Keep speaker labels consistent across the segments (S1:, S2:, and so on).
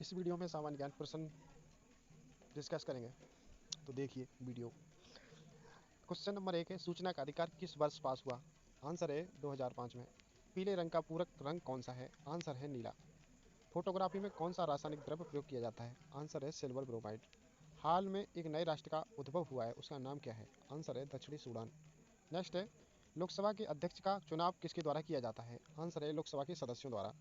S1: इस वीडियो में सामान्य ज्ञान प्रश्न डिस्कस करेंगे, तो देखिए वीडियो। क्वेश्चन नंबर 1 है, सूचना का अधिकार किस वर्ष पास हुआ? आंसर है 2005 में। पीले रंग का पूरक रंग कौन सा है? आंसर है नीला। फोटोग्राफी में कौन सा रासायनिक द्रव्य प्रयोग किया जाता है? आंसर है सिल्वर ब्रोमाइड। हाल में एक नए राष्ट्र का उद्भव हुआ है, उसका नाम क्या है? आंसर है दक्षिणी सूडान। नेक्स्ट है, लोकसभा के अध्यक्ष का चुनाव किसके द्वारा किया जाता है? आंसर है लोकसभा के सदस्यों द्वारा।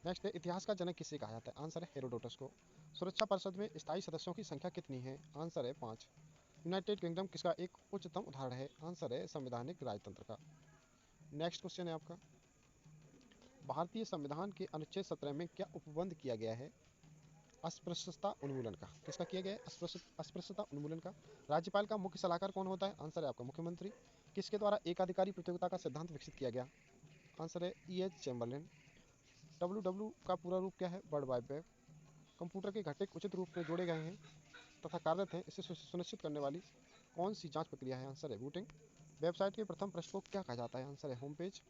S1: नेक्स्ट है, इतिहास का जनक किसे कहा जाता है? आंसर है हेरोडोटस को। सुरक्षा परिषद में स्थायी सदस्यों की संख्या कितनी है? आंसर है 5। यूनाइटेड किंगडम किसका एक उच्चतम उदाहरण है? आंसर है संवैधानिक राजतंत्र का। नेक्स्ट क्वेश्चन है आपका, भारतीय संविधान के अनुच्छेद 17 में क्या उपबंध किया गया है? अस्पृश्यता उन्मूलन का। किसका किया गया है? अस्पृश्यता उन्मूलन का। राज्यपाल का मुख्य सलाहकार कौन होता है? आंसर है आपका मुख्यमंत्री। किसके द्वारा एकाधिकारी प्रतियोगिता का सिद्धांत विकसित किया गया? आंसर है E.H. चैम्बरलेन। WW का पूरा रूप क्या है? World wide web. कंप्यूटर के घटक उचित रूप में जोड़े गए हैं तथा कार्यरत हैं, इसे सुनिश्चित करने वाली कौन सी जांच प्रक्रिया है? आंसर है बूटिंग। वेबसाइट के प्रथम पृष्ठ को क्या कहा जाता है? आंसर है होम पेज।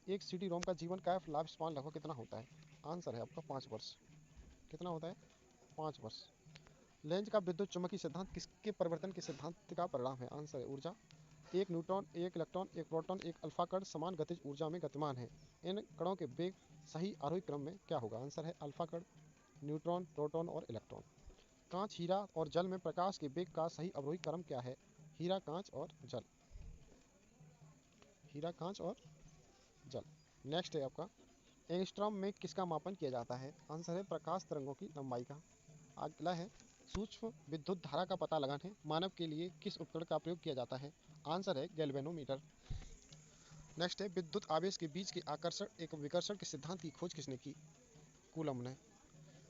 S1: एक CD रोम का जीवन का लाइफ स्पान लगभग कितना होता है? आंसर है आपका 5 वर्ष। कितना होता है? 5 वर्ष। लेंज का विद्युत चुंबकीय सिद्धांत किसके परिवर्तन के सिद्धांत का परिणाम है? आंसर है ऊर्जा। एक न्यूट्रॉन, एक इलेक्ट्रॉन, एक प्रोटॉन, एक अल्फा कण समान गतिज ऊर्जा में गतिमान है। इन कणों के वेग सही आरोही क्रम में क्या होगा? आंसर है अल्फा कण, न्यूट्रॉन, प्रोटॉन और इलेक्ट्रॉन। कांच, हीरा और जल में प्रकाश के वेग का सही अवरोही क्रम क्या है? हीरा, कांच और जल। हीरा, कांच और जल। नेक्स्ट है आपका, एंगस्ट्रॉम में किसका मापन किया जाता है? आंसर है प्रकाश तरंगों की लंबाई का। अगला है, सूक्ष्म विद्युत धारा का पता लगाने मानव के लिए किस उपकरण का प्रयोग किया जाता है? आंसर है गैल्वेनोमीटर। नेक्स्ट है, विद्युत आवेश के बीच के आकर्षण एक विकर्षण के सिद्धांत की खोज किसने की? कूलम्ब ने।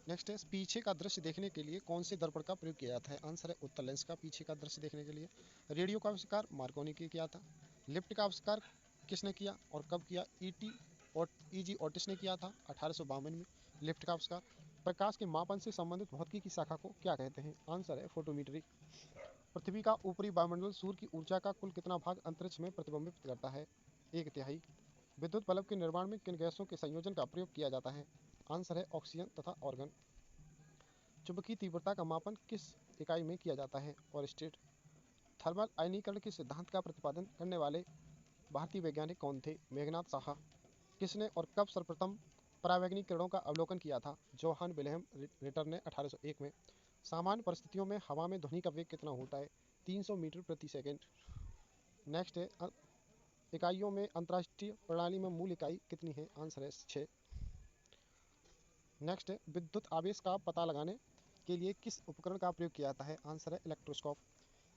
S1: नेक्स्ट है, पीछे का दृश्य देखने के लिए कौन से दर्पण का प्रयोग किया जाता है? आंसर है उत्तल लेंस का पीछे का दृश्य देखने के लिए। रेडियो का आविष्कार मार्कोनी ने किया था। लिफ्ट का आविष्कार किसने किया और कब किया? E.G. ओटिस ने किया था 1852 में लिफ्ट का आविष्कार। प्रकाश के मापन से संबंधित भौतिकी की शाखा को क्या कहते हैं? आंसर है फोटोमीट्री। पृथ्वी का ऊपरी वायुमंडल सूर्य की ऊर्जा का कुल कितना भाग अंतरिक्ष में प्रतिबिंबित करता है? 1/3। विद्युत बल्ब के निर्माण में किन गैसों के संयोजन का प्रयोग किया जाता है? आंसर है ऑक्सीजन तथा ऑर्गन। चुंबकीय तीव्रता का मापन किस इकाई में किया जाता है? ऑयस्टेड। थर्मल आयनीकरण के सिद्धांत का प्रतिपादन करने वाले भारतीय वैज्ञानिक कौन थे? मेघनाथ साहा। किसने और कब सर्वप्रथम परावैंगनिक किरणों का अवलोकन किया था? जोहान विल्हेम रिटर ने 1801 में। सामान्य परिस्थितियों में हवा में ध्वनि का वेग कितना होता है? 300 मीटर प्रति सेकेंड। नेक्स्ट है, इकाइयों में अंतर्राष्ट्रीय प्रणाली में मूल इकाई कितनी है? आंसर है 6। नेक्स्ट है, विद्युत आवेश का पता लगाने के लिए किस उपकरण का प्रयोग किया जाता है? आंसर है इलेक्ट्रोस्कोप।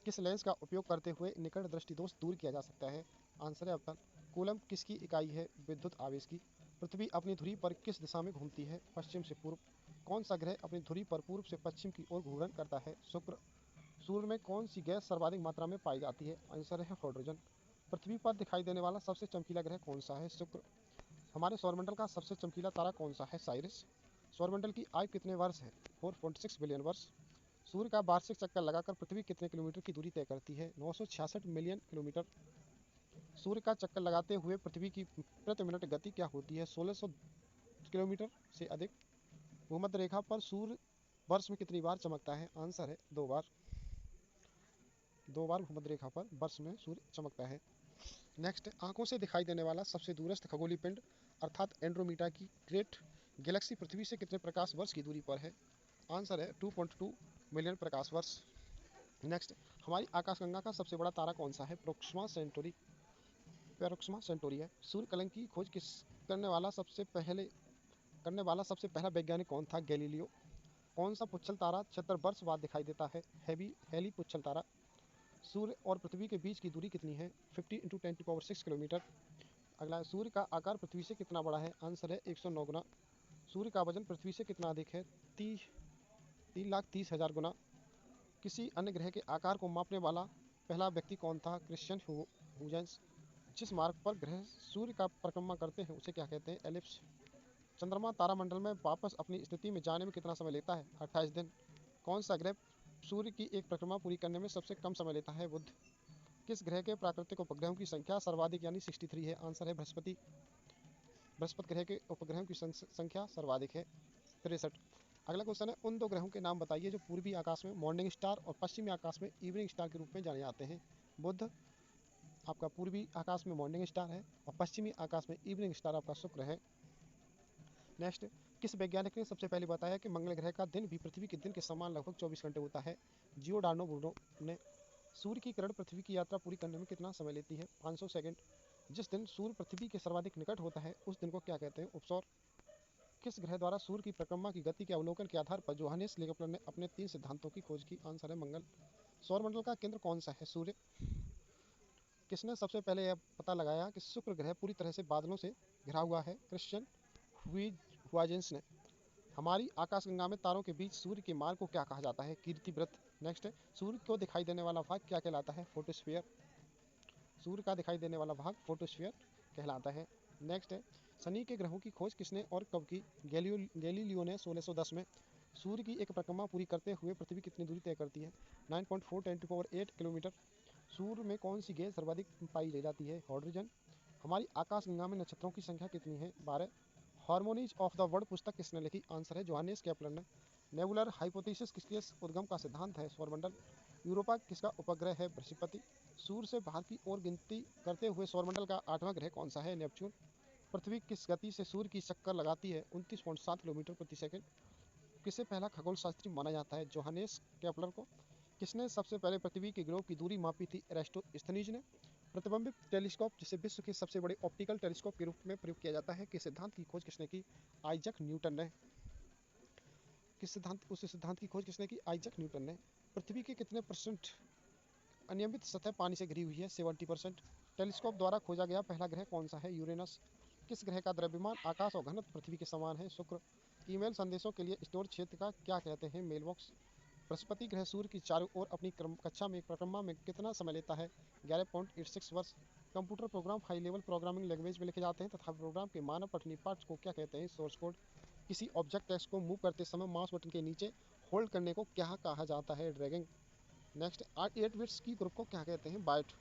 S1: किस लेंस का उपयोग करते हुए निकट दृष्टि दोष दूर किया जा सकता है? आंसर है ऑप्शन। कूलम्ब किसकी इकाई है? विद्युत आवेश की। पृथ्वी अपनी धुरी पर किस दिशा में घूमती है? पश्चिम से पूर्व। कौन सा ग्रह अपनी धुरी पर पूर्व से पश्चिम की ओर घूर्णन करता है? शुक्र। सूर्य में कौन सी गैस सर्वाधिक मात्रा में पाई जाती है? आंसर है हाइड्रोजन। पृथ्वी पर दिखाई देने वाला सबसे चमकीला ग्रह कौन सा है? शुक्र। हमारे सौरमंडल का सबसे चमकीला तारा कौन सा है? साइरस। सौरमंडल की आयु कितने वर्ष है? 4.6 बिलियन वर्ष। सूर्य का वार्षिक चक्कर लगाकर पृथ्वी कितने किलोमीटर की दूरी तय करती है? 966 मिलियन किलोमीटर। सूर्य का चक्कर लगाते हुए पृथ्वी की प्रति मिनट गति क्या होती है? 1600 किलोमीटर से अधिक। भूमध्य रेखा पर सूर्य वर्ष में कितनी बार चमकता है? आंसर है 2 बार। 2 बार भूमध्य रेखा पर वर्ष में सूर्य चमकता है। नेक्स्ट, आंखों से दिखाई देने वाला सबसे दूरस्थ खगोलीय पिंड अर्थात एंड्रोमीडा की ग्रेट गैलेक्सी पृथ्वी से कितने प्रकाश वर्ष की दूरी पर है? आंसर है 2.2 मिलियन प्रकाश वर्ष। नेक्स्ट, हमारी आकाशगंगा का सबसे बड़ा तारा कौन सा है? प्रोक्सिमा सेंटोरी है। सूर्य कलंक की खोज करने वाला सबसे पहला वैज्ञानिक कौन था? गैलीलियो। कौन सा पुच्छल तारा 76 वर्ष बाद दिखाई देता है? हेली पुच्छल तारा। सूर्य और पृथ्वी के बीच की दूरी कितनी है? 50 × 10⁶ किलोमीटर। अगला है, सूर्य का आकार पृथ्वी से कितना बड़ा है? आंसर है 109 गुना। सूर्य का वजन पृथ्वी से कितना अधिक है? 3,30,000 गुना। किसी अन्य ग्रह के आकार को मापने वाला पहला व्यक्ति कौन था? क्रिश्चियन हुजेंस। जिस मार्ग पर ग्रह सूर्य का परिक्रमा करते हैं उसे क्या कहते हैं? एलिप्स। चंद्रमा तारामंडल में वापस अपनी स्थिति में जाने में कितना समय लेता है? 28 दिन। कौन सा ग्रह सूर्य की एक परिक्रमा पूरी करने में सबसे कम समय लेता है? बुध। किस ग्रह के प्राकृतिक उपग्रहों की संख्या सर्वाधिक यानी 63 है? आंसर है बृहस्पति। बृहस्पति ग्रह के उपग्रहों की संख्या सर्वाधिक है 63। अगला क्वेश्चन है, उन दो ग्रहों के नाम बताइए जो पूर्वी आकाश में मॉर्निंग स्टार और पश्चिमी आकाश में इवनिंग स्टार के रूप में जाने जाते हैं। बुध आपका पूर्वी आकाश में मॉर्निंग स्टार है और पश्चिमी आकाश में इवनिंग स्टार आपका शुक्र है। नेक्स्ट, किस वैज्ञानिक ने सबसे पहले बताया कि मंगल ग्रह का दिन भी पृथ्वी के दिन के समान लगभग 24 घंटे होता है? जियोडार्डो ब्रूनो ने। सूर्य की किरण पृथ्वी की यात्रा पूरी करने में कितना समय लेती है? 500 सेकंड। जिस दिन सूर्य पृथ्वी के सर्वाधिक निकट होता है उस दिन को क्या कहते हैं? उपसौर। किस ग्रह द्वारा सूर्य की परिक्रमा की गति के अवलोकन के आधार पर जोहानिस लेकप्लर ने अपने 3 सिद्धांतों की खोज की? आंसर है मंगल। सौरमंडल का केंद्र कौन सा है? सूर्य। किसने सबसे पहले यह पता लगाया कि शुक्र ग्रह पूरी तरह से बादलों से घिरा हुआ है? क्रिश्चियन हुआजेंस ने। हमारी आकाशगंगा में तारों के बीच सूर्य के मार्ग को क्या कहा जाता है? कीर्ति वृत्त। नेक्स्ट, सूर्य को दिखाई देने वाला भाग क्या कहलाता है? फोटोस्फीयर। सूर्य का दिखाई देने वाला भाग फोटोस्फीयर कहलाता है। नेक्स्ट है, शनि के ग्रहों की खोज किसने और कब की? गैलीलियो ने 1610 में। सूर्य की एक परिक्रमा पूरी करते हुए पृथ्वी कितनी दूरी तय करती है? 9.4 × 10⁸ किलोमीटर। सूर्य में कौन सी गैस सर्वाधिक पाई जाती है? हाइड्रोजन। हमारी आकाशगंगा में नक्षत्रों की संख्या कितनी है? 12। हार्मोनीज ऑफ द वर्ल्ड पुस्तक किसने लिखी? आंसर है जोहानिस केपलर ने। नेबुलर हाइपोथेसिस किसके उद्गम का सिद्धांत है? सौरमंडल। यूरोपा किसका उपग्रह है? बृहस्पति। सूर्य से बाहर की ओर गिनती करते हुए सौरमंडल का 8वां ग्रह कौन सा है? नेपच्यून। पृथ्वी किस गति से सूर्य की चक्कर लगाती है? 29.7 किलोमीटर प्रति सेकंड। किसे पहला खगोल शास्त्री माना जाता है? जोहानिस केपलर को। किसने सबसे पहले पृथ्वी के ग्लोब की दूरी मापी थी? एरास्टोस्थनीज ने। प्रतिबिंबित टेलीस्कोप जिसे विश्व के सबसे बड़े ऑप्टिकल टेलीस्कोप के रूप में प्रयोग किया जाता है, किस सिद्धांत की खोज किसने की? आइजक न्यूटन ने। उस सिद्धांत की खोज किसने की? आइजक न्यूटन ने। पृथ्वी के कितने परसेंट अनियमित सतह पानी से घिरी हुई है? 70%। टेलीस्कोप द्वारा खोजा गया पहला ग्रह कौन सा है? यूरेनस। किस ग्रह का द्रव्यमान, आकाश और घनत्व पृथ्वी के समान है? शुक्र। ईमेल संदेशों के लिए स्टोर क्षेत्र का क्या कहते हैं? मेलबॉक्स। बृहस्पति ग्रह सूर्य की चारों ओर अपनी कक्षा में परिक्रमा में कितना समय लेता है? 11.86 वर्ष। Computer program high level programming language में लिखे जाते हैं तथा प्रोग्राम के मानव पठनीय पार्ट्स को क्या कहते हैं? Source code. किसी ऑब्जेक्ट टेक्स्ट को मूव करते समय माउस बटन के नीचे होल्ड करने को क्या कहा जाता है? ड्रैगिंग। नेक्स्ट, 8 बिट्स की ग्रुप को क्या कहते हैं? बाइट।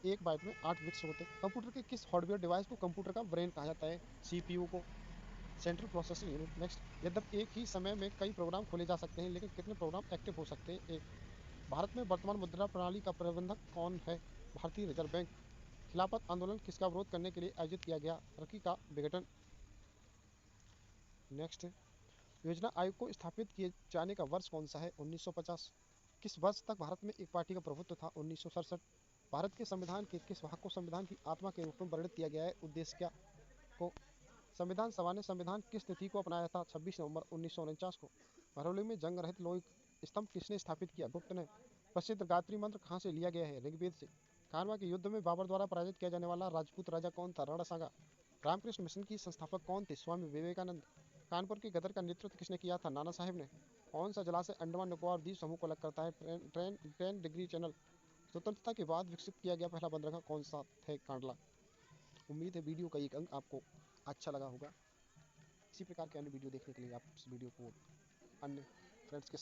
S1: एक बाइट में 8 बिट्स होते हैं। कंप्यूटर के किस हार्डवेयर डिवाइस को कंप्यूटर का ब्रेन कहा जाता है? सीपीयू को। Central processing unit. नेक्स्ट, यद्यप एक ही समय में कई प्रोग्राम खोले जा सकते हैं लेकिन कितने प्रोग्राम एक्टिव हो सकते हैं? एक। भारत में वर्तमान मुद्रा प्रणाली का प्रबंधक कौन है? भारतीय रिजर्व बैंक। खिलाफत आंदोलन किसका विरोध करने के लिए आयोजित किया गया? रकी का विघटन। नेक्स्ट, योजना आयोग को स्थापित किए जाने का वर्ष कौन सा है? 1950। किस वर्ष तक भारत में एक पार्टी का प्रभुत्व था? 1967। भारत के संविधान के किस भाग को संविधान की आत्मा के रूप में वर्णित किया गया है? उद्देश्य क्या को। संविधान सभा ने संविधान किस तिथि को अपनाया था? 26 नवंबर 1949 को। भरौली में जंग रहित लोक स्तंभ किसने स्थापित किया? गुप्त ने। प्रसिद्ध गायत्री मंत्र कहाँ से लिया गया है? ऋग्वेद से। खानवा के युद्ध में बाबर द्वारा पराजित किया जाने वाला राजपूत राजा कौन था? रणसांगा। रामकृष्ण मिशन की संस्थापक कौन थे? स्वामी विवेकानंद। कानपुर की गदर का नेतृत्व किसने किया था? नाना साहेब ने। कौन सा जलाशय अंडमान निकोबार द्वीप समूह को अलग करता है? Train degree channel. स्वतंत्रता के बाद विकसित किया गया पहला बंदरगाह कौन सा है? कांडला। उम्मीद है वीडियो का एक अंक आपको अच्छा लगा होगा। इसी प्रकार के अन्य वीडियो देखने के लिए आप इस वीडियो को अन्य फ्रेंड्स के साथ